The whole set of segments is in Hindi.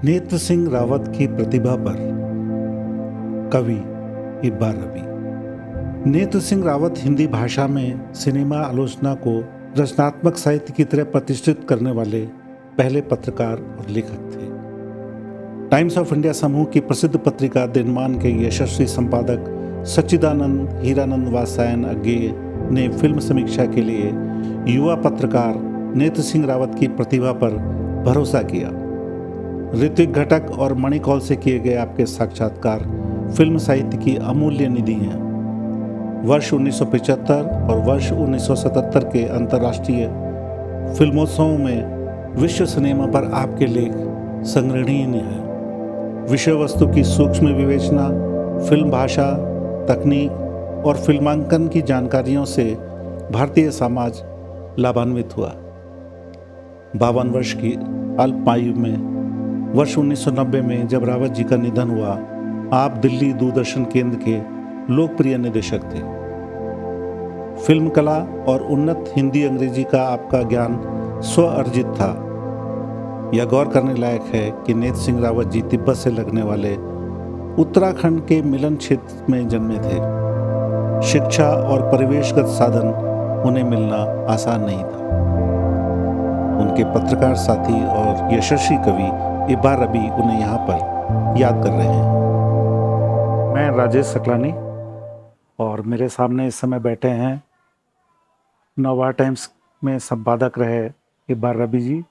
नेत्र सिंह रावत की प्रतिभा पर कवि इब्बार रबी। नेत्र सिंह रावत हिंदी भाषा में सिनेमा आलोचना को रचनात्मक साहित्य की तरह प्रतिष्ठित करने वाले पहले पत्रकार और लेखक थे। टाइम्स ऑफ इंडिया समूह की प्रसिद्ध पत्रिका दिनमान के यशस्वी संपादक सच्चिदानंद हीरानंद वात्स्यायन अज्ञेय ने फिल्म समीक्षा के लिए युवा पत्रकार नेत्र सिंह रावत की प्रतिभा पर भरोसा किया। ऋत्विक घटक और मणि कौल से किए गए आपके साक्षात्कार फिल्म साहित्य की अमूल्य निधि हैं। वर्ष 1975 और वर्ष 1977 के अंतर्राष्ट्रीय फिल्मोत्सवों में विश्व सिनेमा पर आपके लेख संग्रहणीय हैं। विषय वस्तु की सूक्ष्म विवेचना, फिल्म भाषा, तकनीक और फिल्मांकन की जानकारियों से भारतीय समाज लाभान्वित हुआ। 52 वर्ष की अल्प आयु में वर्ष 1990 में जब रावत जी का निधन हुआ, आप दिल्ली दूरदर्शन केंद्र के लोकप्रिय निदेशक थे। फिल्म कला और उन्नत हिंदी अंग्रेजी का आपका ज्ञान स्व अर्जित था। यह गौर करने लायक है कि नेत्र सिंह रावत जी तिब्बत से लगने वाले उत्तराखंड के मिलन क्षेत्र में जन्मे थे। शिक्षा और परिवेशगत साधन उन्हें मिलना आसान नहीं था। उनके पत्रकार साथी और यशस्वी कवि इब्बार रबी उन्हें यहाँ पर याद कर रहे हैं। मैं राजेश सकलानी और मेरे सामने इस समय बैठे हैं नवभारत टाइम्स में संपादक रहे इब्बार रबी जी,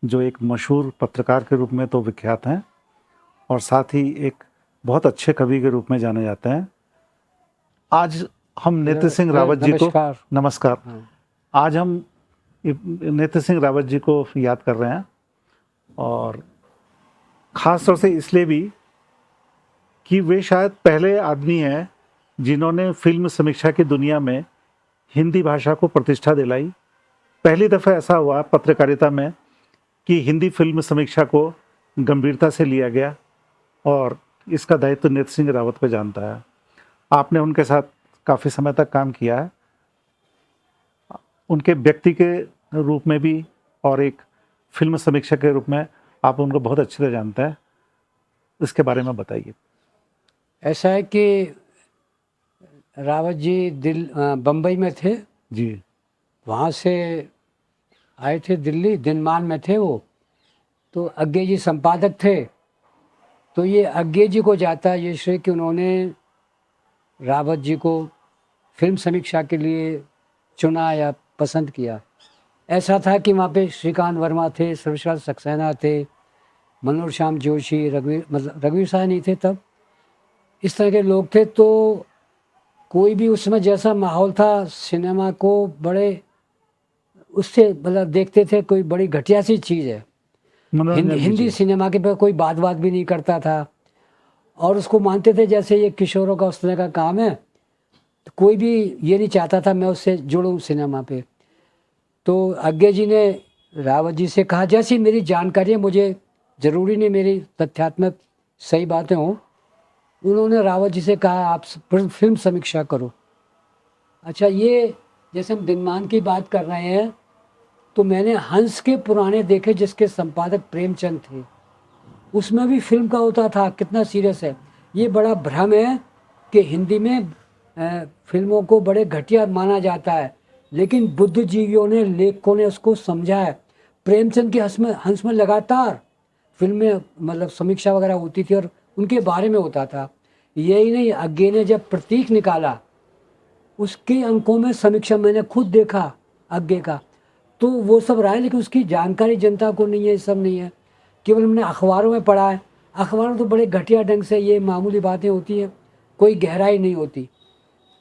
जो एक मशहूर पत्रकार के रूप में तो विख्यात हैं और साथ ही एक बहुत अच्छे कवि के रूप में जाने जाते हैं। आज हम नेत्र सिंह रावत जी को नमस्कार। आज हम नेत्र सिंह रावत जी को याद कर रहे हैं और ख़ास तौर से इसलिए भी कि वे शायद पहले आदमी हैं जिन्होंने फिल्म समीक्षा की दुनिया में हिंदी भाषा को प्रतिष्ठा दिलाई। पहली दफ़ा ऐसा हुआ पत्रकारिता में कि हिंदी फिल्म समीक्षा को गंभीरता से लिया गया और इसका दायित्व नेत्र सिंह रावत पे जानता है। आपने उनके साथ काफ़ी समय तक काम किया है, उनके व्यक्ति के रूप में भी और एक फिल्म समीक्षक के रूप में आप उनको बहुत अच्छे से जानते हैं। इसके बारे में बताइए। ऐसा है कि रावत जी बम्बई में थे जी, वहाँ से आए थे दिल्ली, दिनमान में थे वो, तो अज्ञेय जी संपादक थे। तो ये अज्ञेय जी को जाता है ये श्रेय कि उन्होंने रावत जी को फिल्म समीक्षा के लिए चुना या पसंद किया। ऐसा था कि वहाँ पे श्रीकांत वर्मा थे, सर्वशाल सक्सेना थे, मनोहर श्याम जोशी, रघुवीर साहब नहीं थे तब, इस तरह के लोग थे। तो कोई भी उसमें जैसा माहौल था सिनेमा को बड़े उससे मतलब देखते थे, कोई बड़ी घटिया सी चीज़ है। हिंदी सिनेमा के पर कोई बात भी नहीं करता था और उसको मानते थे जैसे ये किशोरों का उस तरह का काम है। तो कोई भी ये नहीं चाहता था मैं उससे जुड़ूं सिनेमा पे। तो अज्ञेय जी ने रावत जी से कहा, जैसी मेरी जानकारी है, मुझे ज़रूरी नहीं मेरी तथ्यात्मक सही बातें हों, उन्होंने रावत जी से कहा आप फिल्म समीक्षा करो। अच्छा, ये जैसे हम दिनमान की बात कर रहे हैं तो मैंने हंस के पुराने देखे जिसके संपादक प्रेमचंद थे, उसमें भी फिल्म का होता था। कितना सीरियस है ये। बड़ा भ्रम है कि हिंदी में फिल्मों को बड़े घटिया माना जाता है, लेकिन बुद्धिजीवियों ने, लेखकों ने उसको समझा है। प्रेमचंद के हंस में लगातार फिल्में मतलब समीक्षा वगैरह होती थी और उनके बारे में होता था। यही नहीं, अज्ञेय ने जब प्रतीक निकाला उसके अंकों में समीक्षा मैंने खुद देखा अज्ञेय का, तो वो सब रहा है, लेकिन उसकी जानकारी जनता को नहीं है, ये सब नहीं है, केवल हमने अखबारों में पढ़ा है। अखबारों तो बड़े घटिया ढंग से ये मामूली बातें होती हैं, कोई गहराई नहीं होती।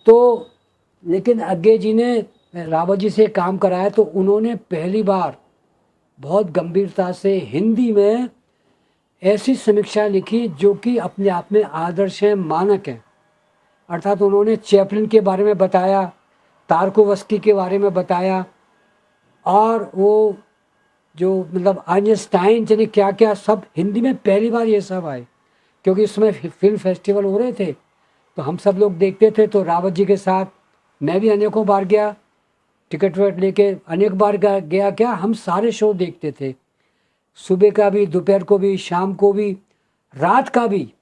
तो लेकिन अज्ञेय जी ने रावत जी से काम कराया तो उन्होंने पहली बार बहुत गंभीरता से हिंदी में ऐसी समीक्षा लिखी जो कि अपने आप में आदर्श हैं, मानक हैं। अर्थात उन्होंने चैपलिन के बारे में बताया, तारकोवस्की के बारे में बताया, और वो जो मतलब आइंस्टाइन जाने क्या क्या सब हिंदी में पहली बार ये सब आए, क्योंकि उसमें फिल्म फेस्टिवल हो रहे थे तो हम सब लोग देखते थे। तो रावत जी के साथ मैं भी अनेकों बार गया, टिकट विकट लेके अनेक बार गया, क्या हम सारे शो देखते थे। सुबह का भी, दोपहर को भी, शाम को भी, रात का भी।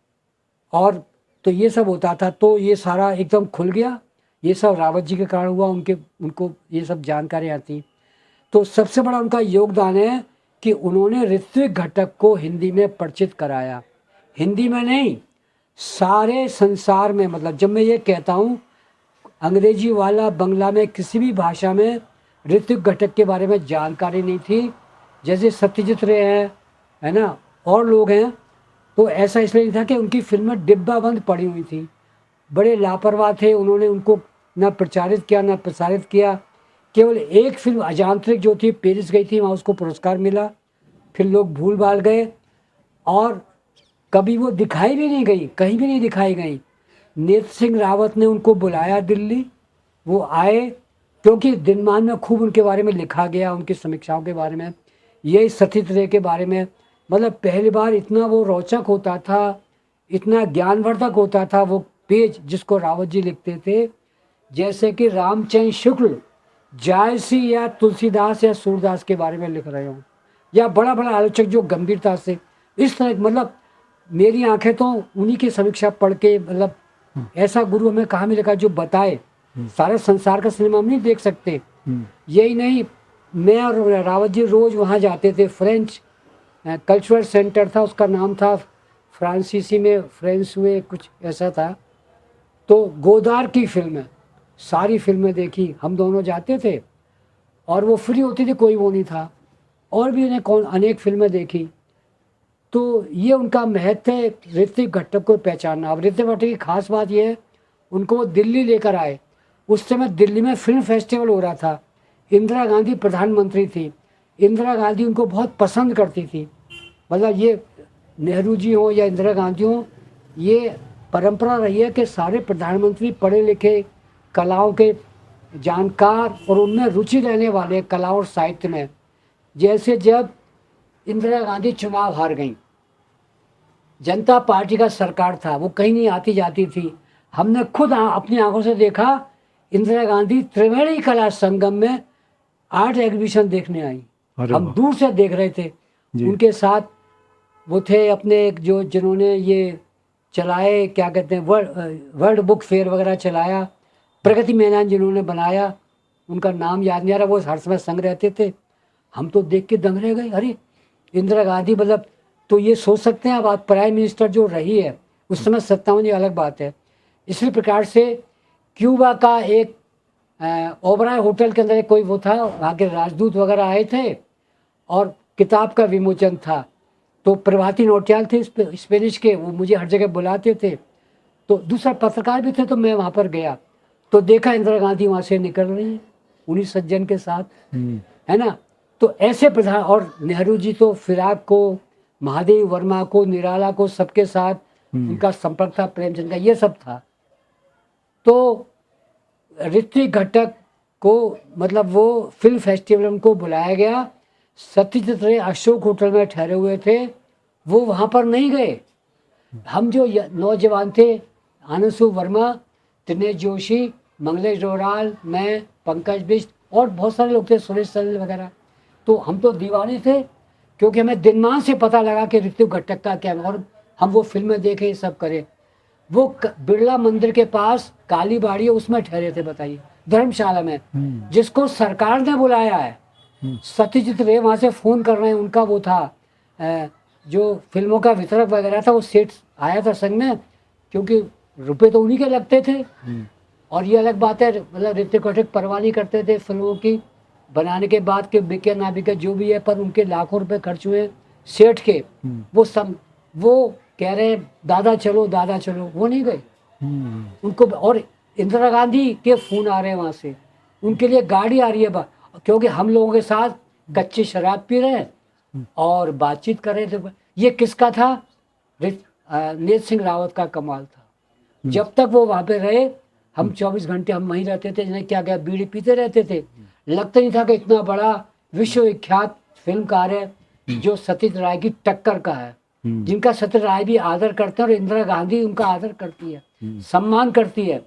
और तो ये सब होता था। तो ये सारा एकदम खुल गया। ये सब रावत जी के कारण हुआ। उनको ये सब जानकारियाँ थी। तो सबसे बड़ा उनका योगदान है कि उन्होंने ऋत्विक घटक को हिंदी में परिचित कराया। हिंदी में नहीं, सारे संसार में। मतलब जब मैं ये कहता हूँ, अंग्रेजी वाला बंगला में किसी भी भाषा में ऋत्विक घटक के बारे में जानकारी नहीं थी। जैसे सत्यजीत रे हैं, है ना, और लोग हैं। तो ऐसा इसलिए नहीं था कि उनकी फिल्में डिब्बाबंद पड़ी हुई थी। बड़े लापरवाह थे, उन्होंने उनको ना प्रचारित किया ना प्रसारित किया। केवल एक फिल्म अजांत्रिक जो थी, पेरिस गई थी, वहाँ उसको पुरस्कार मिला। फिर लोग भूल भाल गए और कभी वो दिखाई भी नहीं गई, कहीं भी नहीं दिखाई गई। नेत्र सिंह रावत ने उनको बुलाया दिल्ली, वो आए, क्योंकि दिनमान में खूब उनके बारे में लिखा गया, उनकी समीक्षाओं के बारे में, यही सतीत रे के बारे में। मतलब पहली बार इतना वो रोचक होता था, इतना ज्ञानवर्धक होता था वो पेज जिसको रावत जी लिखते थे। जैसे कि रामचंद्र शुक्ल जायसी या तुलसीदास या सूरदास के बारे में लिख रहे हो, या बड़ा बड़ा आलोचक जो गंभीरता से इस तरह। मतलब मेरी आंखें तो उन्हीं की समीक्षा पढ़ के, मतलब ऐसा गुरु हमें कहाँ मिलेगा जो बताए। सारे संसार का सिनेमा हम नहीं देख सकते। यही नहीं, मैं और रावत जी रोज वहाँ जाते थे। फ्रेंच कल्चरल सेंटर था, उसका नाम था, फ्रांसीसी में फ्रेंच हुए कुछ ऐसा था। तो गोदार की फिल्में, सारी फिल्में देखी, हम दोनों जाते थे और वो फ्री होती थी, कोई वो नहीं था। और भी उन्हें अनेक फिल्में देखी। तो ये उनका महत्व है ऋत्विक घटक को पहचानना। अब ऋत्विक घटक की खास बात ये है, उनको वो दिल्ली लेकर आए। उस समय दिल्ली में फिल्म फेस्टिवल हो रहा था। इंदिरा गांधी प्रधानमंत्री थी। इंदिरा गांधी उनको बहुत पसंद करती थी। मतलब ये नेहरू जी हों या इंदिरा गांधी हों, ये परंपरा रही है कि सारे प्रधानमंत्री पढ़े लिखे, कलाओं के जानकार और उनमें रुचि रहने वाले, कला और साहित्य में। जैसे जब इंदिरा गांधी चुनाव हार गई, जनता पार्टी का सरकार था, वो कहीं नहीं आती जाती थी। हमने खुद अपनी आंखों से देखा, इंदिरा गांधी त्रिवेणी कला संगम में आर्ट एग्जीबिशन देखने आई। हम दूर से देख रहे थे। उनके साथ वो थे अपने जो जिन्होंने ये चलाए, क्या कहते हैं, वर्ल्ड बुक फेयर वगैरह चलाया, प्रगति मैदान जिन्होंने बनाया, उनका नाम याद नहीं आ रहा, वो हर समय संग रहते थे। हम तो देख के दंग रह गए, अरे इंदिरा गांधी। मतलब तो ये सोच सकते हैं अब, आप प्राइम मिनिस्टर जो रही है उस समय 57, ये अलग बात है। इसी प्रकार से क्यूबा का एक ओबराय होटल के अंदर कोई वो था, वहाँ के राजदूत वगैरह आए थे और किताब का विमोचन था। तो प्रभाती नौटियाल थे स्पेनिश के, वो मुझे हर जगह बुलाते थे। तो दूसरा पत्रकार भी थे, तो मैं वहाँ पर गया तो देखा इंदिरा गांधी वहाँ से निकल रही है उन्हीं सज्जन के साथ, है ना। तो ऐसे प्रधान, और नेहरू जी तो फिराक को, महादेव वर्मा को, निराला को, सबके साथ उनका संपर्क था, प्रेमचंद का, ये सब था। तो ऋत्विक घटक को, मतलब वो फिल्म फेस्टिवल उनको बुलाया गया। सत्यजीत रे अशोक होटल में ठहरे हुए थे, वो वहाँ पर नहीं गए। हम जो नौजवान थे, आनंदसु वर्मा, दिनेश जोशी, मंगलेश डोराल, मैं, पंकज बिष्ट और बहुत सारे लोग थे, सुरेश सैल वगैरह। तो हम तो दीवाने थे, क्योंकि हमें दिनमान से पता लगा कि ऋत्विक घटक का क्या है, और हम वो फिल्में देखे, सब करे। वो बिरला मंदिर के पास काली बाड़ी है, उसमें ठहरे थे, बताइए, धर्मशाला में, जिसको सरकार ने बुलाया है। सत्यजीत रे वहाँ से फ़ोन कर रहे हैं, उनका वो था जो फिल्मों का वितरक वगैरह था, वो सेठ आया था संग में, क्योंकि रुपए तो उन्हीं के लगते थे। और ये अलग बात है, मतलब ऋत्विक घटक परवाह नहीं करते थे फिल्मों की बनाने के बाद के बिके ना बिके जो भी है, पर उनके लाखों रुपए खर्च हुए सेठ के। वो कह रहे दादा चलो दादा चलो, वो नहीं गए उनको। और इंदिरा गांधी के फोन आ रहे हैं वहाँ से, उनके लिए गाड़ी आ रही है, क्योंकि हम लोगों के साथ कच्ची शराब पी रहे हैं और बातचीत कर रहे थे। ये किसका था? नेत्र सिंह रावत का कमाल था। जब तक वो वहाँ पे रहे, हम 24 घंटे हम वहीं रहते थे, जिन्हें क्या गया, बीड़ी पीते रहते थे। लगता नहीं था कि इतना बड़ा विश्वविख्यात फिल्मकार है जो सत्यजीत राय की टक्कर का है, जिनका सत्यजीत राय भी आदर करते हैं और इंदिरा गांधी उनका आदर करती है, सम्मान करती है।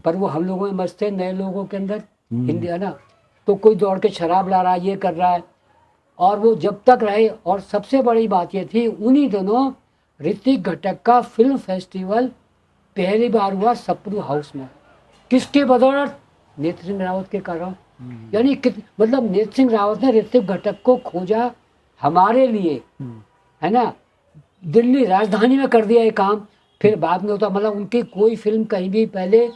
पर वो हम लोगों में मस्त है, नए लोगों के अंदर हिंदी, है ना। तो कोई दौड़ के शराब ला रहा है, ये कर रहा है, और वो जब तक रहे। और सबसे बड़ी बात ये थी, उन्हीं दिनों ऋतिक घटक का फिल्म फेस्टिवल पहली बार हुआ सप्रू हाउस में। किसके बदौलत? नेत्र सिंह रावत के कारण। यानी मतलब नेत्र सिंह रावत ने ऋतिक घटक को खोजा हमारे लिए, है ना। दिल्ली राजधानी में कर दिया ये काम। फिर बाद में होता, मतलब उनकी कोई फिल्म कहीं भी पहले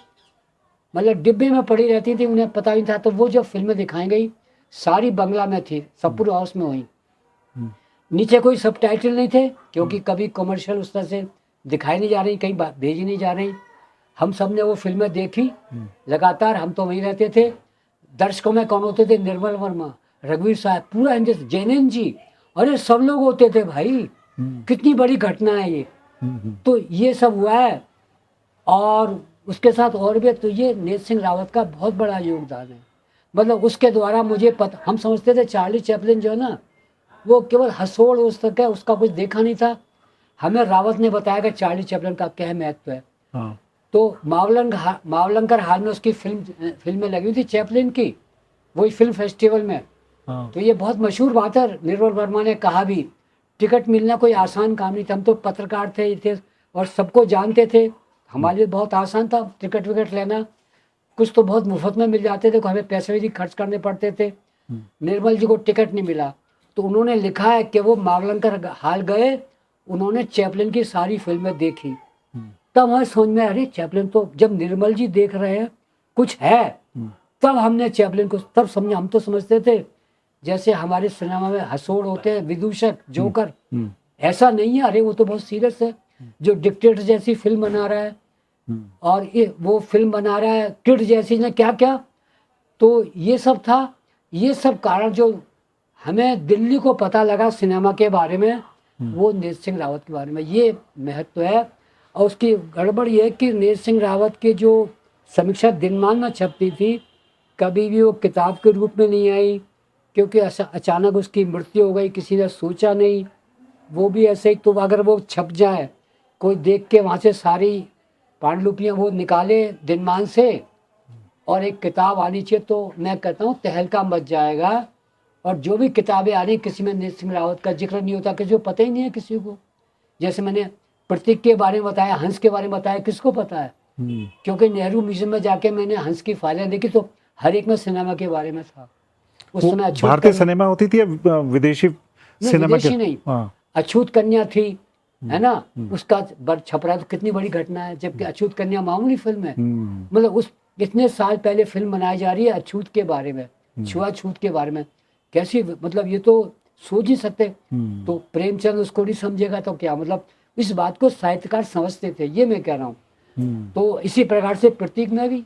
मतलब डिब्बे में पड़ी रहती थी, उन्हें पता नहीं था। तो वो जब फिल्में दिखाई गई सारी बंगला में थी, सप्रू हाउस में हुई। नीचे कोई सबटाइटल नहीं थे, क्योंकि कभी कमर्शियल उस तरह से दिखाई नहीं जा रही, कहीं भेजी नहीं जा रही। हम सब ने वो फिल्में देखी लगातार। हम तो वहीं रहते थे। दर्शकों में कौन होते थे? निर्मल वर्मा, रघुवीर साहब, पूरा हिंदुस्तान, जैनन जी, अरे सब लोग होते थे भाई। कितनी बड़ी घटना है ये। तो ये सब हुआ है। और उसके साथ और भी, तो ये नेत्र सिंह रावत का बहुत बड़ा योगदान है। मतलब उसके द्वारा मुझे पता, हम समझते थे चार्ली चैपलिन जो है ना, वो केवल हंसोड़ उस तक है, उसका कुछ देखा नहीं था। हमें रावत ने बताया कि चार्ली चैपलिन का क्या महत्व है। हाँ। तो मावलंकर हाल में उसकी फिल्में लगी हुई थी चैपलिन की, वही फिल्म फेस्टिवल में। हाँ। तो ये बहुत मशहूर बात है। निर्मल वर्मा ने कहा भी, टिकट मिलना कोई आसान काम नहीं था। हम तो पत्रकार थे और सबको जानते थे। हमारे लिए बहुत आसान था टिकट विकट लेना। कुछ तो बहुत मुफ्त में मिल जाते थे, हमें पैसे भी खर्च करने पड़ते थे। निर्मल जी को टिकट नहीं मिला, तो उन्होंने लिखा है कि वो मावलंकर हाल गए, उन्होंने चैपलिन की सारी फिल्में देखी। तब हमें समझ में, अरे चैपलिन तो, जब निर्मल जी देख रहे हैं कुछ है, तब हमने चैपलिन को तब समझा। हम तो समझते थे जैसे हमारे सिनेमा में हंसोड़ होते हैं, विदूषक, जोकर, ऐसा नहीं है। अरे वो तो बहुत सीरियस है। जो डिक्टेटर जैसी फिल्म बना रहा है, और ये वो फिल्म बना रहा है किड जैसी, ने क्या क्या। तो ये सब था, ये सब कारण जो हमें दिल्ली को पता लगा सिनेमा के बारे में, वो नेत्र सिंह रावत के बारे में, ये महत्व है। और उसकी गड़बड़ ये है कि नेत्र सिंह रावत की जो समीक्षा दिनमान में छपती थी, कभी भी वो किताब के रूप में नहीं आई, क्योंकि अचानक उसकी मृत्यु हो गई, किसी ने सोचा नहीं। वो भी ऐसे ही, तो अगर वो छप जाए, कोई देख के वहाँ से सारी पांडुलिपियाँ वो निकाले दिनमान से, और एक किताब आनी चाहिए, तो मैं कहता हूँ तहलका मच जाएगा। और जो भी किताबें आ रही, किसी में नेत्र सिंह रावत का जिक्र नहीं होता, किसी को पता ही नहीं है किसी को। जैसे मैंने प्रतीक के बारे में बताया, हंस के बारे में बताया, किसको पता है? क्योंकि नेहरू म्यूजियम में जाके मैंने हंस की फाइलें देखी, तो हर एक में सिनेमा के बारे में था। उस समय भारतीय सिनेमा होती थी या विदेशी सिनेमा? विदेशी नहीं, अछूत कन्या थी, है ना। उसका छप रहा, तो कितनी बड़ी घटना है, जबकि अछूत कन्या मामूली फिल्म है। मतलब उस इतने साल पहले फिल्म बनाई जा रही है अछूत के बारे में, छुआछूत के बारे में। कैसी, मतलब ये तो सोच ही सकते। तो प्रेमचंद उसको नहीं समझेगा तो क्या, मतलब इस बात को साहित्यकार समझते थे, ये मैं कह रहा हूँ। तो इसी प्रकार से प्रतीक में भी,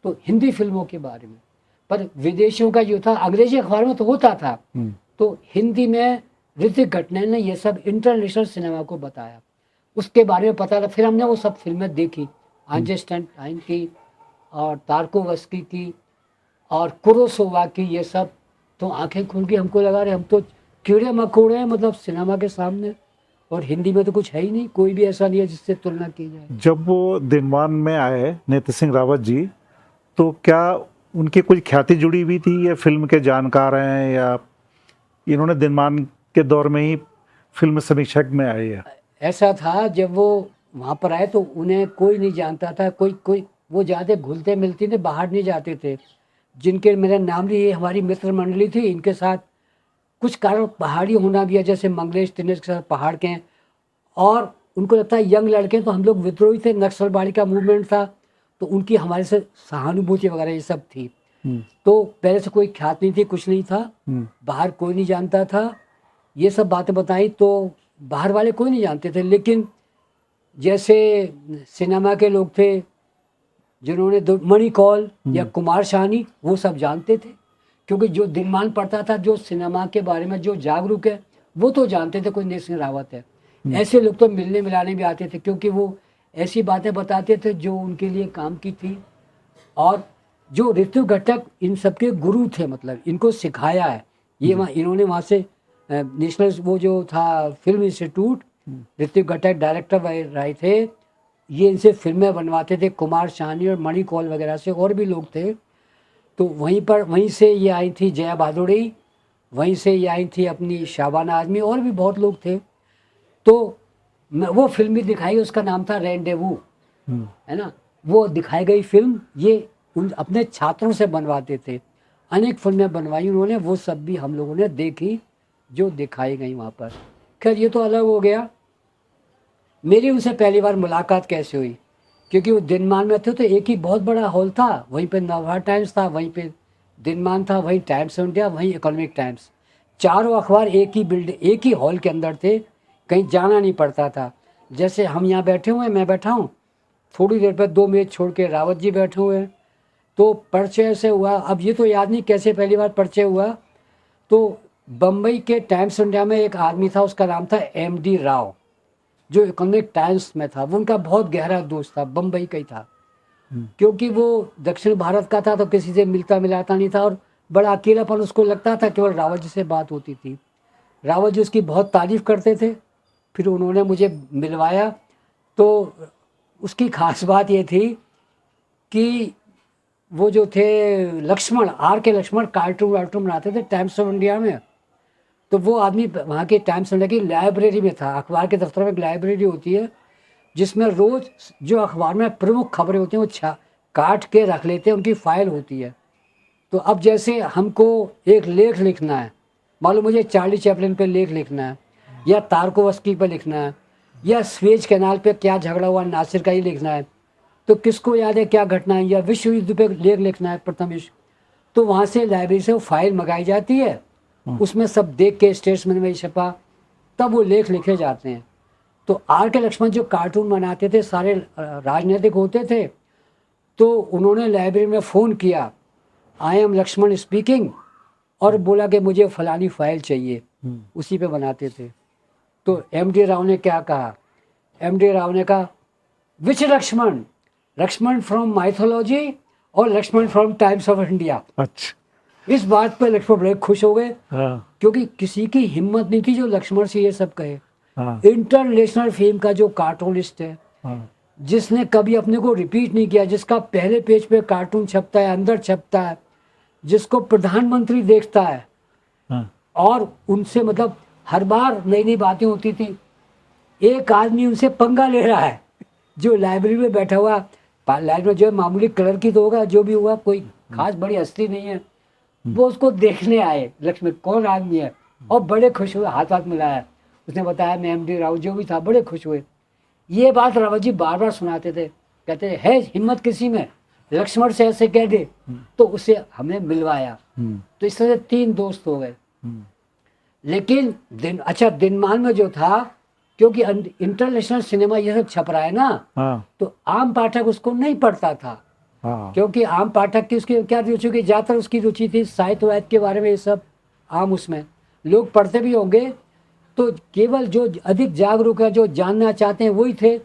तो हिंदी फिल्मों के बारे में, पर विदेशियों का जो था, अंग्रेजी अखबार में तो होता था, तो हिंदी में ऋतिक घटना ने ये सब इंटरनेशनल सिनेमा को बताया, उसके बारे में पता था। फिर हमने वो सब फिल्में देखी, आइंस्टाइन की और तार्कोवस्की की और कुरोसावा की, ये सब। तो आंखें खुल गई, हमको लगा रहे हम तो कीड़े मकोड़े हैं मतलब सिनेमा के सामने। और हिंदी में तो कुछ है ही नहीं, कोई भी ऐसा नहीं है जिससे तुलना की जाए। जब वो दिनमान में आए नेत्र सिंह रावत जी, तो क्या उनकी कुछ ख्याति जुड़ी हुई थी, या फिल्म के जानकार हैं, या इन्होंने दिनमान के दौर में ही फिल्म समीक्षक में आए? या ऐसा था, जब वो वहाँ पर आए तो उन्हें कोई नहीं जानता था, कोई वो ज़्यादा घुलते मिलते थे, बाहर नहीं जाते थे। जिनके मेरा नाम लिए हमारी मित्र मंडली थी, इनके साथ कुछ कारण पहाड़ी होना भी है, जैसे मंगलेश दिनेश के साथ पहाड़ के हैं। और उनको लगता है यंग लड़के, तो हम लोग विद्रोही थे, नक्सलबाड़ी का मूवमेंट था, तो उनकी हमारे से सहानुभूति वगैरह ये सब थी। तो पहले से कोई ख्यात नहीं थी, कुछ नहीं था, बाहर कोई नहीं जानता था। ये सब बातें बताई तो बाहर वाले कोई नहीं जानते थे, लेकिन जैसे सिनेमा के लोग थे जिन्होंने मणि कौल या कुमार शानी, वो सब जानते थे, क्योंकि जो दिनमान पढ़ता था, जो सिनेमा के बारे में जो जागरूक है, वो तो जानते थे कोई नेत्र सिंह रावत है। ऐसे लोग तो मिलने मिलाने भी आते थे, क्योंकि वो ऐसी बातें बताते थे जो उनके लिए काम की थी। और जो ऋतु घटक इन सबके गुरु थे, मतलब इनको सिखाया है ये। इन्होंने वहाँ से नेशनल वो जो था फिल्म इंस्टीट्यूट, ऋतु घटक डायरेक्टर रहे थे, ये इनसे फिल्में बनवाते थे, कुमार शानी और मणि कौल वगैरह से, और भी लोग थे। तो वहीं से ये आई थी जया भादुड़ी, वहीं से ये आई थी अपनी शाबाना आजमी, और भी बहुत लोग थे। तो वो फिल्म भी दिखाई, उसका नाम था रेंडेवू, है ना। वो दिखाई गई फिल्म ये उन अपने छात्रों से बनवाते थे। अनेक फिल्में बनवाई उन्होंने, वो सब भी हम लोगों ने देखी जो दिखाई गई वहाँ पर। खैर ये तो अलग हो गया। मेरी उनसे पहली बार मुलाकात कैसे हुई, क्योंकि वो दिनमान में थे तो एक ही बहुत बड़ा हॉल था, वहीं पे नवभारत टाइम्स था, वहीं पे दिनमान था, वहीं टाइम्स ऑफ इंडिया, वहीं इकोनॉमिक टाइम्स। चारों अखबार एक ही बिल्डिंग, एक ही हॉल के अंदर थे, कहीं जाना नहीं पड़ता था। जैसे हम यहाँ बैठे हुए हैं, मैं बैठा हूँ, थोड़ी देर पर 2 मेज छोड़ के रावत जी बैठे हुए हैं। तो परिचय से हुआ, अब ये तो याद नहीं कैसे पहली बार परिचय हुआ। तो बम्बई के टाइम्स ऑफ इंडिया में एक आदमी था, उसका नाम था MD राव, जो इकोनॉमिक टाइम्स में था। वो उनका बहुत गहरा दोस्त था, बम्बई का ही था। क्योंकि वो दक्षिण भारत का था तो किसी से मिलता मिलाता नहीं था, और बड़ा अकेलापन उसको लगता था, केवल रावत जी से बात होती थी। रावत जी उसकी बहुत तारीफ करते थे। फिर उन्होंने मुझे मिलवाया। तो उसकी खास बात ये थी कि वो जो थे लक्ष्मण, RK लक्ष्मण, कार्टून वार्टून बनाते थे टाइम्स ऑफ इंडिया में। तो वो आदमी वहाँ के टाइम्स ऑफ इंडिया की लाइब्रेरी में था। अखबार के दफ्तर में एक लाइब्रेरी होती है, जिसमें रोज जो अखबार में प्रमुख खबरें होती हैं वो काट के रख लेते हैं, उनकी फाइल होती है। तो अब जैसे हमको एक लेख लिखना है, मालूम मुझे चार्ली चैपलिन पे लेख लिखना है, या तारकोवस्की पे लिखना है, या स्वेज कैनाल पे क्या झगड़ा हुआ नासिर का ही लिखना है, तो किसको याद है क्या घटना है, या विश्व युद्ध पे लेख लिखना है, प्रथम विश्व। तो वहाँ से लाइब्रेरी से वो फाइल मंगाई जाती है, उसमें सब देख के स्टेट्समैन में छपा, तब वो लेख लिखे जाते हैं। तो RK लक्ष्मण जो कार्टून बनाते थे सारे राजनीतिक होते थे। तो उन्होंने लाइब्रेरी में फ़ोन किया, आई एम लक्ष्मण स्पीकिंग, और बोला कि मुझे फलानी फाइल चाहिए। उसी पे बनाते थे। तो MD राव ने क्या कहा, MD राव ने कहा which Lakshman, Lakshman from mythology और Lakshman from Times of India. अच्छा। इस बात पे लक्ष्मण बड़े खुश हो गए, हाँ। क्योंकि किसी की हिम्मत नहीं थी जो लक्ष्मण से ये सब कहे। हाँ। इंटरनेशनल फेम का जो कार्टूनिस्ट है, हाँ। जिसने कभी अपने को रिपीट नहीं किया, जिसका पहले पेज पे कार्टून छपता है, अंदर छपता है, जिसको प्रधानमंत्री देखता है, हाँ। और उनसे मतलब हर बार नई नई बातें होती थी। एक आदमी उनसे पंगा ले रहा है, जो लाइब्रेरी में बैठा हुआ, लाइब्रेरी जो है मामूली कलर की तो होगा, जो भी हुआ कोई खास बड़ी हस्ती नहीं है, वो उसको देखने आए लक्ष्मण कौन आदमी है, और बड़े खुश हुए, हाथ हाथ मिलाया। उसने बताया मैं MD राव, जो भी था बड़े खुश हुए। ये बात रावत जी बार बार सुनाते थे, कहते है हिम्मत किसी में, लक्ष्मण से ऐसे कह दे। तो उसे हमने मिलवाया। तो इस तरह से 3 दोस्त हो गए। लेकिन दिनमान में जो था, क्योंकि इंटरनेशनल सिनेमा ये सब छप रहा है ना, हाँ। तो आम पाठक उसको नहीं पढ़ता था। हाँ। क्योंकि आम पाठक की उसकी क्या रुचि, की ज़्यादातर उसकी रुचि थी साहित्य वाहित्य के बारे में, ये सब आम उसमें लोग पढ़ते भी होंगे। तो केवल जो अधिक जागरूक है, जो जानना चाहते हैं, वही थे।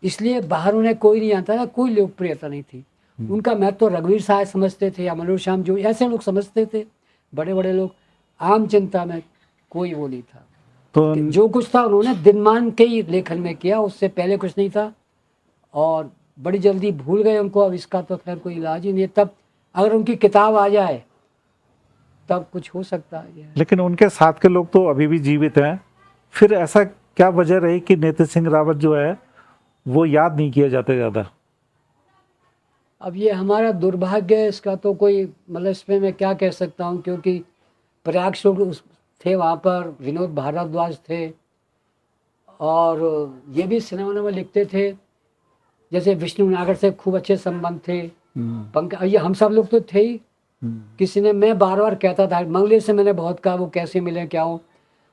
इसलिए बाहर उन्हें कोई नहीं आता था, कोई लोकप्रियता नहीं थी। उनका महत्व तो रघुवीर साहब समझते थे, या मनोज श्याम जो, ऐसे लोग समझते थे, बड़े बड़े लोग। आम जनता में कोई वो नहीं था। तो जो कुछ था उन्होंने दिनमान के ही लेखन में किया, उससे पहले कुछ नहीं था। और बड़ी जल्दी भूल गए उनको, अब इसका तो खैर कोई इलाज ही नहीं है। तब अगर उनकी किताब आ जाए तब कुछ हो सकता है। लेकिन उनके साथ के लोग तो अभी भी जीवित हैं, फिर ऐसा क्या वजह रही कि नेत्र सिंह रावत जो है वो याद नहीं किया जाता ज़्यादा? अब ये हमारा दुर्भाग्य है, इसका तो कोई मतलब इसमें मैं क्या कह सकता हूँ, क्योंकि प्रयाग शुक्ल थे वहाँ पर, विनोद भारद्वाज थे, और ये भी सिनेमा में लिखते थे। जैसे विष्णु नागर से खूब अच्छे संबंध थे, पंकज, ये हम सब लोग तो थे ही। किसी ने, मैं बार बार कहता था, मंगलेश से मैंने बहुत कहा वो कैसे मिले क्या हो,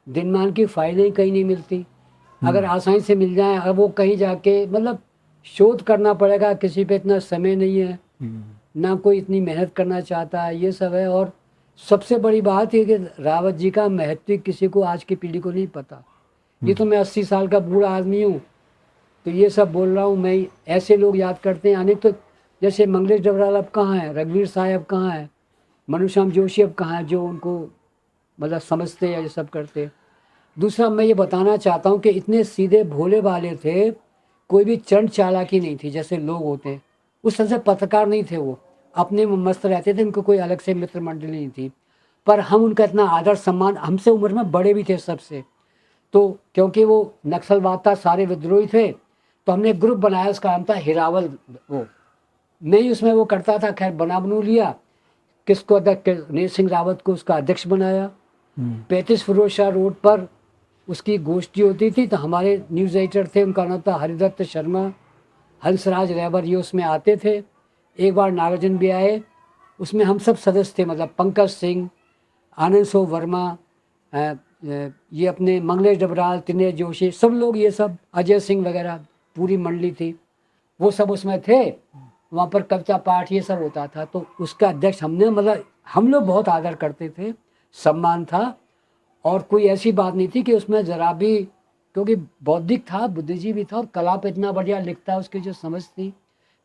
दिनमान की फाइलें कहीं नहीं मिलती। अगर आसानी से मिल जाए, अब वो कहीं जाके मतलब शोध करना पड़ेगा, किसी पे इतना समय नहीं है, ना कोई इतनी मेहनत करना चाहता है, ये सब है। और सबसे बड़ी बात है कि रावत जी का महत्व किसी को, आज की पीढ़ी को नहीं पता। ये तो मैं 80 साल का बूढ़ा आदमी हूँ, तो ये सब बोल रहा हूँ मैं, ऐसे लोग याद करते हैं। अनेक तो जैसे मंगलेश डबराल अब कहाँ है, रघुवीर साहब कहाँ है, मनोज श्याम जोशी अब कहाँ है, जो उनको मतलब समझते या ये सब करते। दूसरा मैं ये बताना चाहता हूँ कि इतने सीधे भोले वाले थे, कोई भी चंड चालाकी नहीं थी जैसे लोग होते। उस तरह से पत्रकार नहीं थे वो, अपने में मस्त रहते थे, उनको कोई अलग से मित्र मंडली नहीं थी। पर हम उनका इतना आदर सम्मान, हमसे उम्र में बड़े भी थे सबसे, तो क्योंकि वो नक्सलवाद था, सारे विद्रोही थे, तो हमने एक ग्रुप बनाया, उसका नाम था हिरावल। वो मैं ही उसमें वो करता था, खैर बना बनू लिया, किसको अध्यक्ष, नीर सिंह रावत को उसका अध्यक्ष बनाया। 35 फिरोज शाह रोड पर उसकी गोष्ठी होती थी, तो हमारे न्यूज़ एडिटर थे, उनका नाम था हरिदत्त शर्मा, हंसराज रहबर, ये उसमें आते थे। एक बार नागार्जुन भी आए, उसमें हम सब सदस्य थे, मतलब पंकज सिंह, आनंद सो वर्मा, ये अपने मंगलेश डबराल, दिनेश जोशी, सब लोग, ये सब अजय सिंह वगैरह, पूरी मंडली थी, वो सब उसमें थे। वहाँ पर कविता पाठ ये सब होता था, तो उसका अध्यक्ष हमने, मतलब हम लोग बहुत आदर करते थे, सम्मान था, और कोई ऐसी बात नहीं थी कि उसमें ज़रा भी, क्योंकि बौद्धिक था, बुद्धिजीवी था, और कला पे इतना बढ़िया लिखता, उसकी जो समझ थी,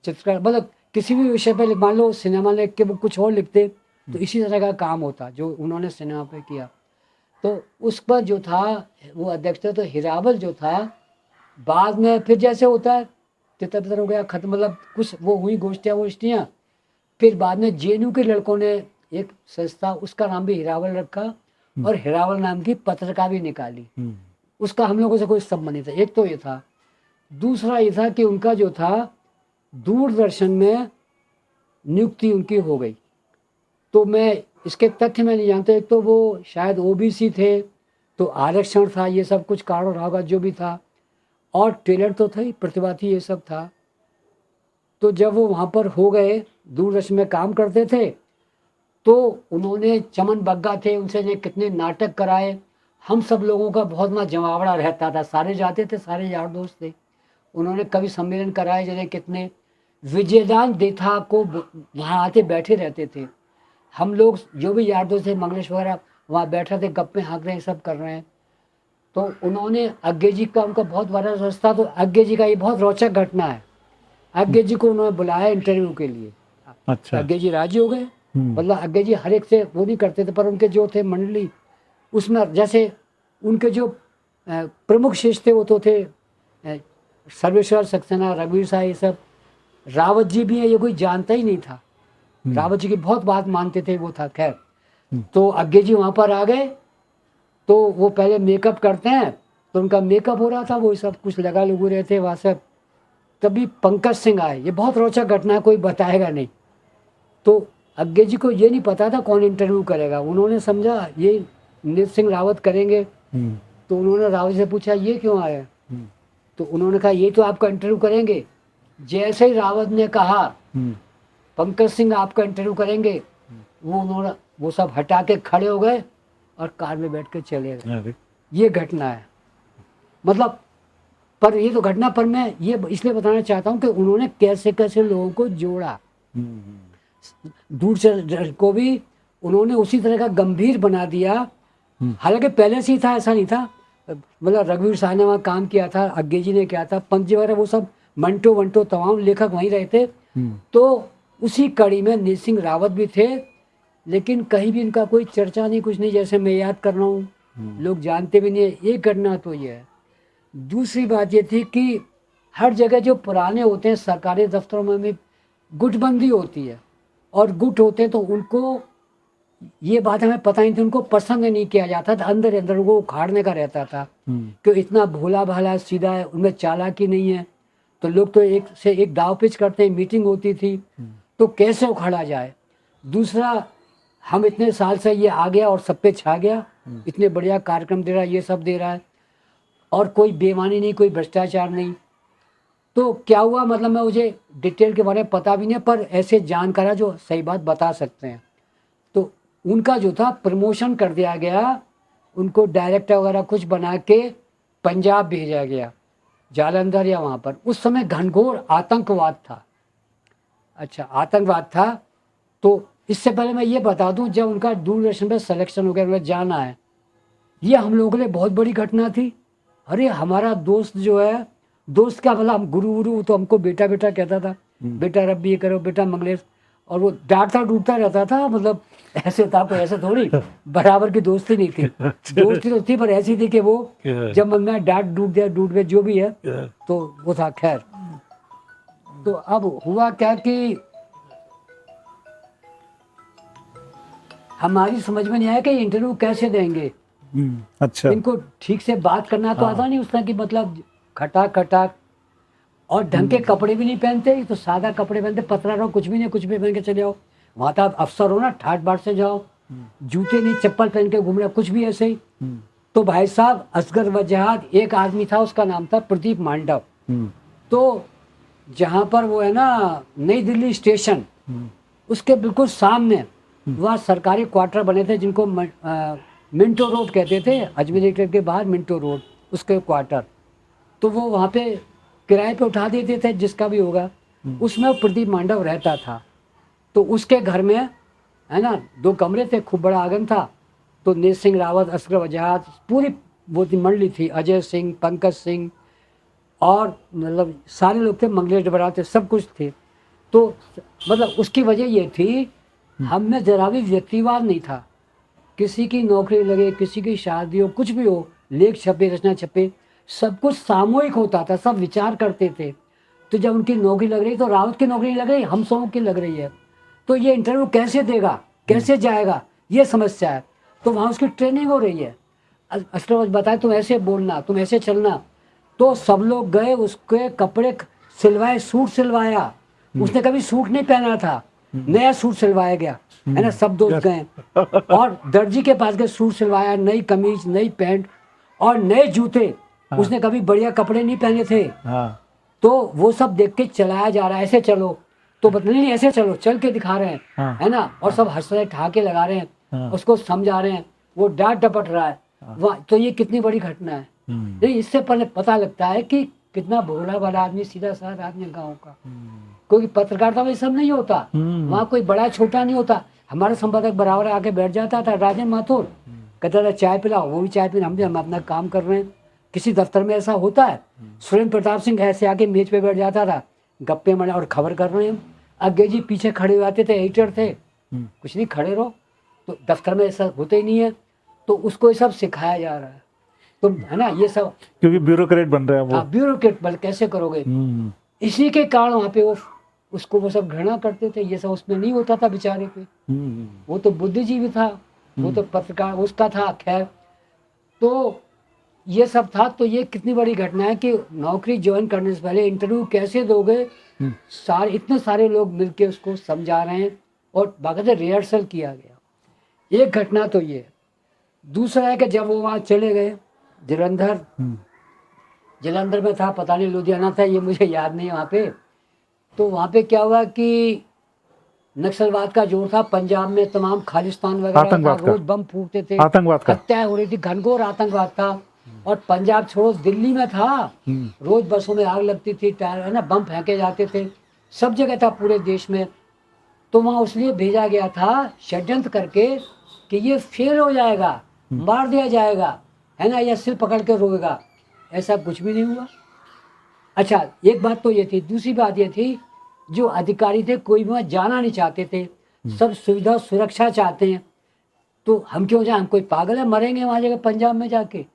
चित्रकार, मतलब किसी भी विषय पे, मान लो सिनेमा लिख के वो कुछ और लिखते, तो इसी तरह का काम होता जो उन्होंने सिनेमा पे किया। तो उस पर जो था वो अध्यक्ष था, तो हिरावल जो था, बाद में फिर जैसे होता है तितर बितर हो गया, खत्म, मतलब कुछ वो हुई गोष्ठियाँ, फिर बाद में जेएनयू के लड़कों ने एक संस्था, उसका नाम भी हिरावल रखा, और हिरावल नाम की पत्रिका भी निकाली। उसका हम लोगों से कोई संबंध नहीं था। एक तो ये था, दूसरा ये था कि उनका जो था दूरदर्शन में नियुक्ति उनकी हो गई, तो मैं इसके तथ्य में नहीं जानता। एक तो वो शायद ओबीसी थे, तो आरक्षण था, ये सब कुछ कारण रहा होगा जो भी था, और टैलेंट तो था ही, प्रतिभा थी, ये सब था। तो जब वो वहाँ पर हो गए, दूरदर्शन में काम करते थे, तो उन्होंने, चमन बग्गा थे, उनसे ने कितने नाटक कराए, हम सब लोगों का बहुत ना जमावड़ा रहता था, सारे जाते थे, सारे यार दोस्त थे। उन्होंने कवि सम्मेलन कराए, जैसे कितने, विजयदान देथा को वहाँ आते बैठे रहते थे, हम लोग जो भी यार दोस्त थे, मंगलेश वगैरह, वहाँ बैठे थे, गप्पे हाँक रहे हैं, सब कर रहे हैं। तो उन्होंने अज्ञे जी का, उनका बहुत बड़ा रास्ता, तो अज्ञे जी का ये बहुत रोचक घटना है। अज्ञे जी को उन्होंने बुलाया इंटरव्यू के लिए, अच्छा। अज्ञे जी राजी हो गए, मतलब अज्ञे जी हर एक से वो नहीं करते थे, पर उनके जो थे मंडली, उसमें जैसे उनके जो प्रमुख शिष्य थे, वो तो थे सर्वेश्वर सक्सेना, रघुवीर साहब, ये सब। रावत जी भी है, ये कोई जानता ही नहीं था, रावत जी की बहुत बात मानते थे, वो था। खैर, तो अज्ञे जी वहाँ पर आ गए, तो वो पहले मेकअप करते हैं, तो उनका मेकअप हो रहा था, वो सब कुछ लगा लुगू रहे थे वहाँ से, तभी पंकज सिंह आए। ये बहुत रोचक घटना है, कोई बताएगा नहीं। तो अज्ञे जी को ये नहीं पता था कौन इंटरव्यू करेगा, उन्होंने समझा ये नीर सिंह रावत करेंगे, तो उन्होंने रावत से पूछा ये क्यों आए, तो उन्होंने कहा ये तो आपका इंटरव्यू करेंगे। जैसे ही रावत ने कहा पंकज सिंह आपका इंटरव्यू करेंगे, उन्होंने वो सब हटा के खड़े हो गए और कार में बैठ के चले गए। ये घटना है, मतलब, पर ये तो घटना, पर मैं ये इसलिए बताना चाहता हूँ कि उन्होंने कैसे कैसे लोगों को जोड़ा, दूर से को भी उन्होंने उसी तरह का गंभीर बना दिया। हालांकि पहले से ही था, ऐसा नहीं था, मतलब रघुवीर साहब ने वहाँ काम किया था, अज्ञे जी ने किया था, पंत जी वगैरह, वो सब मंटो वंटो तमाम लेखक वहीं रहे थे। तो उसी कड़ी में नीर सिंह रावत भी थे, लेकिन कहीं भी इनका कोई चर्चा नहीं, कुछ नहीं, जैसे मैं याद कर रहा हूँ, लोग जानते भी नहीं है। एक घटना तो ये है। दूसरी बात ये थी कि हर जगह जो पुराने होते हैं सरकारी दफ्तरों में भी गुटबंदी होती है, और गुट होते हैं, तो उनको ये बात हमें पता नहीं थी, उनको पसंद नहीं किया जाता था, अंदर अंदर वो उखाड़ने का रहता था कि इतना भोला भाला सीधा है, उनमें चालाकी नहीं है, तो लोग तो एक से एक दाव पेच करते हैं। मीटिंग होती थी, तो कैसे उखाड़ा जाए। दूसरा, हम इतने साल से ये आ गया और सब पे छा गया, इतने बढ़िया कार्यक्रम दे रहा है, ये सब दे रहा है, और कोई बेईमानी नहीं, कोई भ्रष्टाचार नहीं। तो क्या हुआ, मतलब मैं मुझे डिटेल के बारे में पता भी नहीं, पर ऐसे जानकार है जो सही बात बता सकते हैं। तो उनका जो था प्रमोशन कर दिया गया, उनको डायरेक्टर वगैरह कुछ बना के पंजाब भेजा गया, जालंधर या वहाँ पर। उस समय घनघोर आतंकवाद था। अच्छा, आतंकवाद था। तो इससे पहले मैं ये बता दूं, जब उनका दूरदर्शन पे सिलेक्शन हो गया, उन्हें जाना है, ये हम लोगों के लिए बहुत बड़ी घटना थी। अरे हमारा दोस्त जो है, दोस्त क्या, मतलब हम गुरु गुरु, तो हमको बेटा बेटा कहता था, बेटा रब्बी ये करो, बेटा मंगलेश, और वो डांटता डूटता रहता था, मतलब ऐसे था, कोई ऐसे थोड़ी बराबर की दोस्ती नहीं थी। दोस्ती तो थी, पर ऐसी थी कि वो जब मन में डांट डूट दिया, डूट गए, जो भी है, तो वो था। खैर, तो अब हुआ क्या कि हमारी समझ में नहीं आया कि इंटरव्यू कैसे देंगे। अच्छा। इनको ठीक से बात करना तो आता नहीं, उस तरह की मतलब खटाक खटाक, और ढंग के कपड़े भी नहीं पहनते, तो सादा कपड़े पहनते, पतला रहो, कुछ भी नहीं, कुछ भी पहन के चले जाओ। वहाँ तो आप अफसर हो ना, ठाट बाट से जाओ, जूते नहीं चप्पल पहन के घूम रहे, कुछ भी ऐसे ही। तो भाई साहब असगर वजहाद एक आदमी था, उसका नाम था प्रदीप मांडव। तो जहाँ पर वो है ना नई दिल्ली स्टेशन, उसके बिल्कुल सामने वहाँ सरकारी क्वार्टर बने थे, जिनको मिंटो रोड कहते थे, अजमेर थिएटर के बाहर मिंटो रोड, उसके क्वार्टर। तो वो वहाँ पे किराए पे उठा देते थे, जिसका भी होगा। उसमें वो प्रदीप मांडव रहता था। तो उसके घर में है ना 2 कमरे थे, खूब बड़ा आंगन था। तो नेत सिंह रावत, असगर वजहाद, पूरी वो मंडली थी, अजय सिंह, पंकज सिंह, और मतलब सारे लोग थे, मंगलेश डबरा थे, सब कुछ थे। तो मतलब उसकी वजह ये थी, हम में जरा भी व्यक्तिवाद नहीं था। किसी की नौकरी लगे, किसी की शादी हो, कुछ भी हो, लेख छपे, रचना छपे, सब कुछ सामूहिक होता था, सब विचार करते थे। तो जब उनकी नौकरी लग रही, तो रावत की नौकरी नहीं लग रही, हम सबों की लग रही है। तो ये इंटरव्यू कैसे देगा, कैसे जाएगा, ये समस्या है। तो वहाँ उसकी ट्रेनिंग हो रही है। अशरफ बताए तुम ऐसे बोलना, तुम ऐसे चलना। तो सब लोग गए, उसके कपड़े सिलवाए, सूट सिलवाया। उसने कभी सूट नहीं पहना था, नया सूट सिलवाया गया, है ना। सब दोस्त गए और दर्जी के पास गए, सूट सिलवाया, नई कमीज, नई पैंट और नए जूते। उसने कभी बढ़िया कपड़े नहीं पहने थे। तो वो सब देख के चलाया जा रहा है, ऐसे चलो। तो बता नहीं ऐसे चलो, चल के दिखा रहे हैं, है ना। और सब हंस रहे, ठहाके लगा रहे हैं, उसको समझा रहे हैं, वो डांट डपट रहा है। वाह, तो ये कितनी बड़ी घटना है। नहीं, इससे पहले पता लगता है कि कितना भोला भाला आदमी, सीधा साधा आदमी गाँव का। क्योंकि पत्रकारिता में सब नहीं होता, वहाँ कोई बड़ा छोटा नहीं होता। हमारा संपादक बराबर आके बैठ जाता था, राजन माथुर, कहता था चाय पिलाओ, वो भी चाय पिला, हम अपना काम कर रहे हैं। किसी दफ्तर में ऐसा होता है, सुरेंद्र प्रताप सिंह ऐसे आके मेज पे बैठ जाता था, गप्पे मारे और खबर कर रहे हैं। आगे जी पीछे खड़े हो जाते थे, एडिटर थे, कुछ नहीं, खड़े रहो। तो दफ्तर में ऐसा होता ही नहीं है। तो उसको ये सब सिखाया जा रहा है, तो है ना, ये सब क्योंकि ब्यूरोक्रेट बन रहा है वो। हाँ, ब्यूरोक्रेट बल कैसे करोगे। इसी के कारण वहाँ पे वो सब घृणा करते थे। ये सब उसमें नहीं होता था बेचारे पे। वो तो बुद्धिजीवी था, वो तो पत्रकार उसका था। खैर, तो ये सब था। तो ये कितनी बड़ी घटना है कि नौकरी ज्वाइन करने से पहले इंटरव्यू कैसे दोगे, इतने सारे लोग मिलके उसको समझा रहे हैं और बाकायदा रिहर्सल किया गया। एक घटना तो ये। दूसरा है कि जब वो वहाँ चले गए जलंधर में था, पता नहीं लुधियाना था, ये मुझे याद नहीं है वहाँ पे। तो वहाँ पे क्या हुआ कि नक्सलवाद का जोर था पंजाब में, तमाम खालिस्तान वगैरह था, रोज बम फूटते थे, हत्याएं हो रही थी, घनघोर आतंकवाद था। और पंजाब छोड़ो, दिल्ली में था, रोज बसों में आग लगती थी, टायर है ना, बम फेंके जाते थे, सब जगह था पूरे देश में। तो वहाँ उसलिए भेजा गया था षड्यंत्र करके कि ये फेल हो जाएगा, मार दिया जाएगा, है ना, या सिर पकड़ के रोएगा। ऐसा कुछ भी नहीं हुआ। अच्छा, एक बात तो ये थी। दूसरी बात ये थी, जो अधिकारी थे कोई भी वहाँ जाना नहीं चाहते थे, सब सुविधा सुरक्षा चाहते हैं। तो हम क्यों जाए, हम कोई पागल है, मरेंगे वहाँ जगह पंजाब में जाके,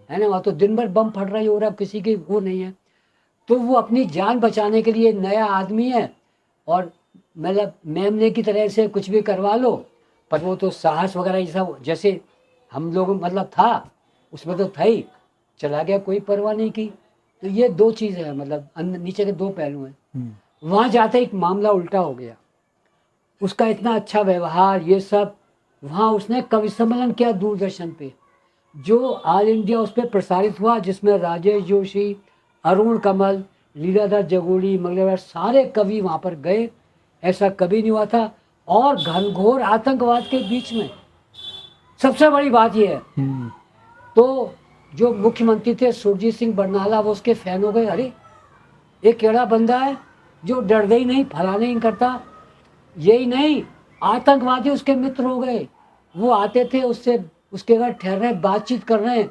है ना। वहाँ तो दिन भर बम फट रही हो रहा है, किसी की वो नहीं है। तो वो अपनी जान बचाने के लिए नया आदमी है और मतलब मेमने की तरह से कुछ भी करवा लो। पर वो तो साहस वगैरह ये सब जैसे हम लोग मतलब था, उसमें तो था ही, चला गया, कोई परवाह नहीं की। तो ये 2 चीज़ें हैं, मतलब नीचे के 2 पहलू हैं। वहाँ जाते एक मामला उल्टा हो गया। उसका इतना अच्छा व्यवहार, ये सब, वहाँ उसने कवि सम्मेलन किया दूरदर्शन पे, जो ऑल इंडिया उस पर प्रसारित हुआ, जिसमें राजेश जोशी, अरुण कमल, लीलाधर जगोड़ी, मंगलेवार, सारे कवि वहाँ पर गए। ऐसा कभी नहीं हुआ था। और घनघोर आतंकवाद के बीच में सबसे बड़ी बात यह है, तो जो मुख्यमंत्री थे सुरजीत सिंह बरनाला, वो उसके फैन हो गए। अरे एक केड़ा बंदा है जो डरते ही नहीं, फला नहीं करता। यही नहीं, आतंकवादी उसके मित्र हो गए। वो आते थे उससे, उसके घर ठहर रहे, बातचीत कर रहे हैं।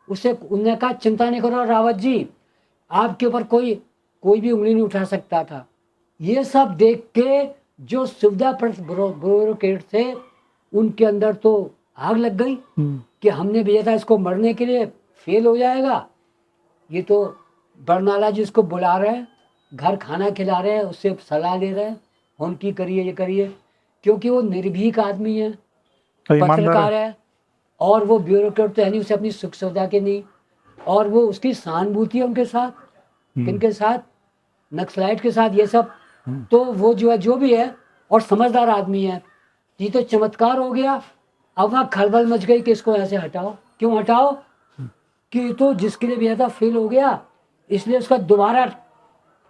उससे उन्होंने कहा चिंता नहीं करो रावत जी, आपके ऊपर कोई भी उंगली नहीं उठा सकता था। ये सब देख के जो सुविधा ब्यूरोक्रेट थे, उनके अंदर तो आग लग गई कि हमने भेजा था इसको मरने के लिए, फेल हो जाएगा। ये तो बरनाला जी उसको बुला रहे हैं, घर खाना खिला रहे हैं, उससे सलाह ले रहे हैं, उनकी करिए, ये करिए, क्योंकि वो निर्भीक आदमी है। तो ईमानदार पत्रकार है। है और वो ब्यूरोक्रेट तो है नहीं, उसे अपनी सुख सुविधा के नहीं, और वो उसकी सहानुभूति है उनके साथ, किनके साथ, नक्सलाइट के साथ, ये सब। तो वो जो है जो भी है और समझदार आदमी है। ये तो चमत्कार हो गया। अब वहाँ खलबल मच गई कि इसको ऐसे हटाओ। क्यों हटाओ? कि तो जिसके लिए भी था फेल हो गया, इसलिए उसका दोबारा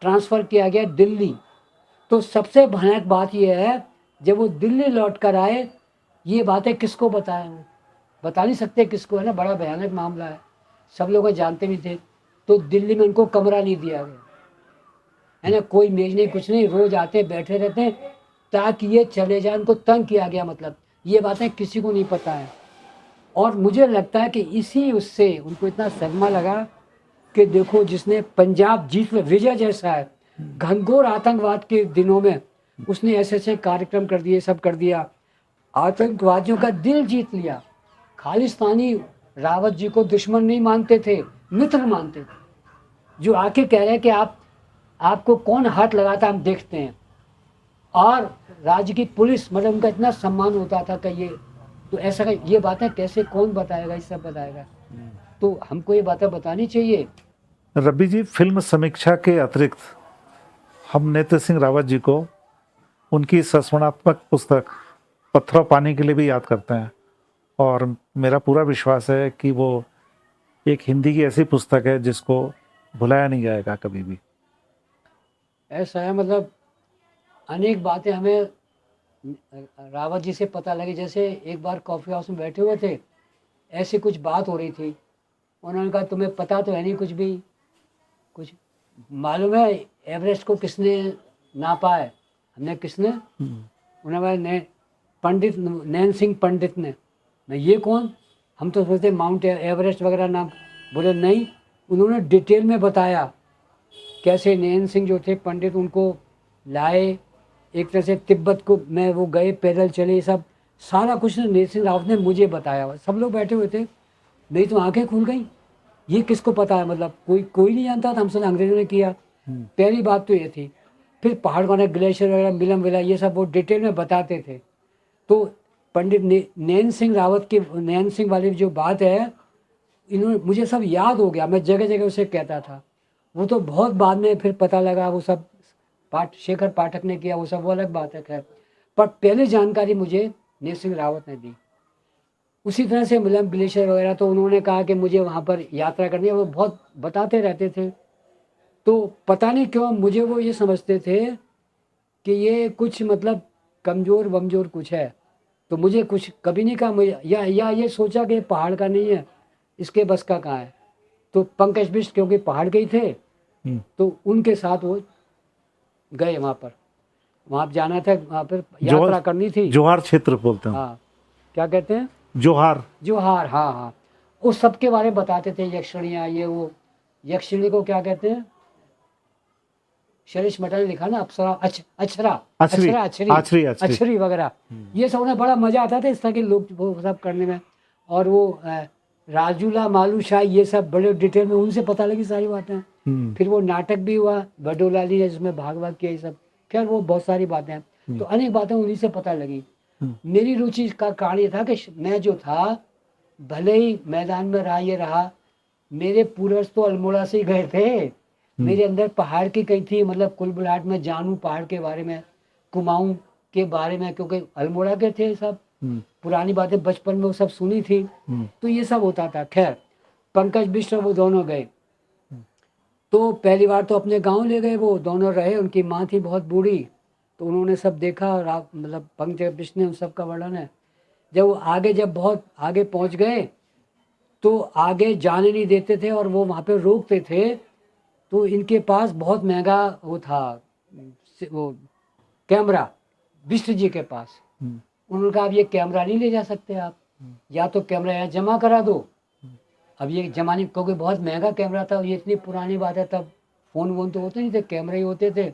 ट्रांसफ़र किया गया दिल्ली। तो सबसे भयानक बात यह है, जब वो दिल्ली लौट कर आए, ये बातें किसको बताएं? वो बता नहीं सकते किसको, है ना, बड़ा भयानक मामला है, सब लोग जानते भी थे। तो दिल्ली में उनको कमरा नहीं दिया गया, है ना, कोई मेज नहीं, कुछ नहीं, रोज आते बैठे रहते हैं ताकि ये चले जाए। उनको तंग किया गया, मतलब ये बातें किसी को नहीं पता है। और मुझे लगता है कि इसी उससे उनको इतना सदमा लगा कि देखो, जिसने पंजाब जीत में विजय जैसा है, घनघोर आतंकवाद के दिनों में उसने ऐसे ऐसे कार्यक्रम कर दिए, सब कर दिया, आतंकवादियों का दिल जीत लिया। खालिस्तानी रावत जी को दुश्मन नहीं मानते थे, मित्र मानते थे। जो आके कह रहे हैं कि आपको कौन हाथ लगाता, हम देखते हैं। और राज्य की पुलिस, मतलब उनका इतना सम्मान होता था कि ये तो ऐसा, ये बातें कैसे कौन बताएगा, ये सब बताएगा। तो हमको ये बातें बतानी चाहिए। रवि जी, फिल्म समीक्षा के अतिरिक्त हम नेत्र सिंह रावत जी को उनकी संस्मरणात्मक पुस्तक पत्थरों पानी के लिए भी याद करते हैं, और मेरा पूरा विश्वास है कि वो एक हिंदी की ऐसी पुस्तक है जिसको भुलाया नहीं जाएगा कभी भी। ऐसा है, मतलब अनेक बातें हमें रावत जी से पता लगी। जैसे एक बार कॉफ़ी हाउस में बैठे हुए थे, ऐसी कुछ बात हो रही थी, उन्होंने कहा तुम्हें पता तो है नहीं कुछ भी, कुछ मालूम है एवरेस्ट को किसने नापा है? हमने, किसने? उन्होंने पंडित नैन सिंह पंडित ने। मैं, ये कौन? हम तो सोचते माउंट एवरेस्ट वगैरह नाम। बोले नहीं, उन्होंने डिटेल में बताया कैसे नैन सिंह जो थे पंडित, उनको लाए एक तरह से तिब्बत को, मैं वो गए, पैदल चले, सब सारा कुछ नैन सिंह रावत ने मुझे बताया। सब लोग बैठे हुए थे, मेरी तो आंखें खुल गई, ये किसको पता है? मतलब कोई नहीं जानता था, हमसे अंग्रेजों ने किया। पहली बात तो ये थी। फिर पहाड़ वाले ग्लेशियर वगैरह, मिलम विला, ये सब वो डिटेल में बताते थे। तो पंडित नैन सिंह रावत की, नैन सिंह वाली जो बात है, इन्होंने मुझे सब याद हो गया, मैं जगह जगह उसे कहता था। वो तो बहुत बाद में फिर पता लगा, वो सब शेखर पाठक ने किया, वो सब वो अलग बात है, खैर। पर पहले जानकारी मुझे नैन सिंह रावत ने दी। उसी तरह से मिलम ग्लेशियर वगैरह, तो उन्होंने कहा कि मुझे वहाँ पर यात्रा करनी है, वो बहुत बताते रहते थे। तो पता नहीं क्यों मुझे वो ये समझते थे कि ये कुछ मतलब कमज़ोर वमजोर कुछ है। तो मुझे कुछ कभी नहीं कहा, मुझे या ये सोचा कि पहाड़ का नहीं है, इसके बस का कहाँ है। तो पंकज बिष्ट क्योंकि पहाड़ के ही थे, तो उनके साथ वो गए वहाँ पर। वहाँ जाना था, वहाँ पर यात्रा करनी थी। जोहार क्षेत्र बोलते हैं। हाँ, क्या कहते हैं? जोहार। जोहार, हाँ हाँ। उस सब के बारे में बताते थे, यक्षिणियाँ, ये वो। यक्षिणी को क्या कहते हैं? शरीश मटा ने लिखा ना, अप्सरा, अक्षरा, अछरी वगैरह, ये सब उन्हें बड़ा मजा आता था इस तरह के लोग वो सब करने में। और वो राजूला मालूशाही, ये सब बड़े डिटेल में उनसे पता लगी सारी बातें। फिर वो नाटक भी हुआ बडोलाली ने, जिसमें भाग किया, ये सब, खैर वो बहुत सारी बातें हैं। तो अनेक बातें उन्हीं से पता लगी। मेरी रुचि का कारण ये था कि मैं जो था, भले ही मैदान में रहा, ये रहा, मेरे पूर्वज तो अल्मोड़ा से ही गए थे। मेरे अंदर पहाड़ की कहीं थी, मतलब कुलबुलाहट में जानूं पहाड़ के बारे में, कुमाऊं के बारे में, क्योंकि अल्मोड़ा के थे सब, पुरानी बातें बचपन में वो सब सुनी थी। तो ये सब होता था। खैर, पंकज बिष्ट वो दोनों गए, तो पहली बार तो अपने गांव ले गए, वो दोनों रहे। उनकी माँ थी बहुत बूढ़ी, तो उन्होंने सब देखा, मतलब पंकज बिष्ट ने उन सब का वर्णन है। जब वो आगे, जब बहुत आगे पहुंच गए, तो आगे जाने नहीं देते थे और वो वहाँ पे रोकते थे। तो इनके पास बहुत महंगा वो था, वो कैमरा, बिष्ट जी के पास। उन्होंने कहा अब ये कैमरा नहीं ले जा सकते आप, या तो कैमरा यहाँ जमा करा दो। अब ये जमाने, क्योंकि बहुत महंगा कैमरा था, ये इतनी पुरानी बात है, तब फ़ोन वोन तो होते नहीं थे, कैमरे ही होते थे।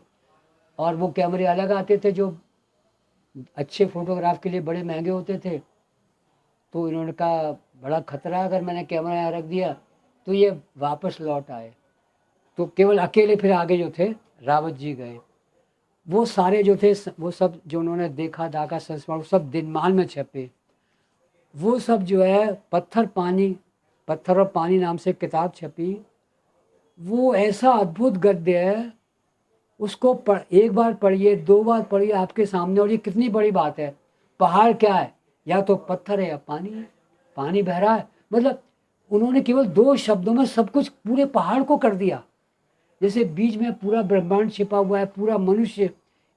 और वो कैमरे अलग आते थे जो अच्छे फोटोग्राफ के लिए बड़े महंगे होते थे। तो इन्होंने कहा बड़ा खतरा, अगर मैंने कैमरा यहाँ रख दिया तो ये वापस लौट आए। तो केवल अकेले फिर आगे जो थे रावत जी गए। वो सारे जो थे, वो सब जो उन्होंने देखा दाका संस्मरण, सब दिनमान में छपे। वो सब जो है पत्थर और पानी नाम से किताब छपी। वो ऐसा अद्भुत गद्य है, उसको एक बार पढ़िए, 2 बार पढ़िए, आपके सामने। और ये कितनी बड़ी बात है, पहाड़ क्या है, या तो पत्थर है या पानी है, पानी बह रहा है। मतलब उन्होंने केवल 2 शब्दों में सब कुछ पूरे पहाड़ को कर दिया। जैसे बीज में पूरा ब्रह्मांड छिपा हुआ है, पूरा मनुष्य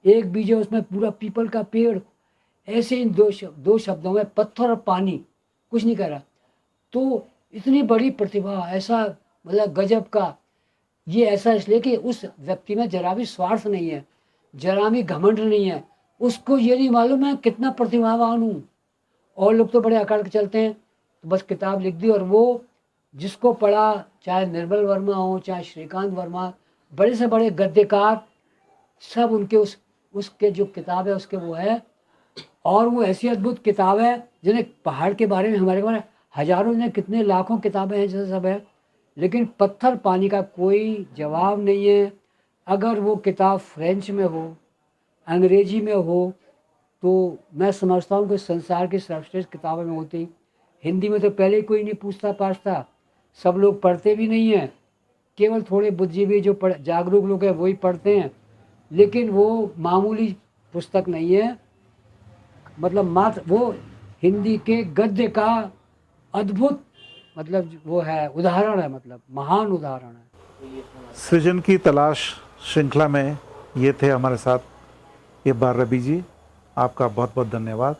एक बीज है, उसमें पूरा पीपल का पेड़। ऐसे इन 2 शब्दों में पत्थर और पानी, कुछ नहीं करा। तो इतनी बड़ी प्रतिभा, ऐसा मतलब गजब का। ये ऐसा इसलिए कि उस व्यक्ति में जरा भी स्वार्थ नहीं है, जरा भी घमंड नहीं है। उसको ये नहीं मालूम है कितना प्रतिभावान हूँ। और लोग तो बड़े अकड़ के चलते हैं, तो बस किताब लिख दी। और वो जिसको पढ़ा, चाहे निर्मल वर्मा हो, चाहे श्रीकांत वर्मा, बड़े से बड़े गद्यकार, सब उनके उसके जो किताब है उसके वो है। और वो ऐसी अद्भुत किताब है जिन्हें पहाड़ के बारे में, हमारे बारे में हजारों ने, कितने लाखों किताबें हैं जैसे सब है, लेकिन पत्थर पानी का कोई जवाब नहीं है। अगर वो किताब फ्रेंच में हो, अंग्रेजी में हो, तो मैं समझता हूँ कि संसार की सर्वश्रेष्ठ किताबों में होती। हिंदी में तो पहले ही कोई नहीं पूछता पाछता, सब लोग पढ़ते भी नहीं हैं, केवल थोड़े बुद्धिजीवी जो जागरूक लोग हैं वही पढ़ते हैं। लेकिन वो मामूली पुस्तक नहीं है, मतलब मात्र वो हिंदी के गद्य का अद्भुत, मतलब वो है, उदाहरण है, मतलब महान उदाहरण है। सृजन की तलाश श्रृंखला में ये थे हमारे साथ इब्बार रबी जी। आपका बहुत बहुत धन्यवाद।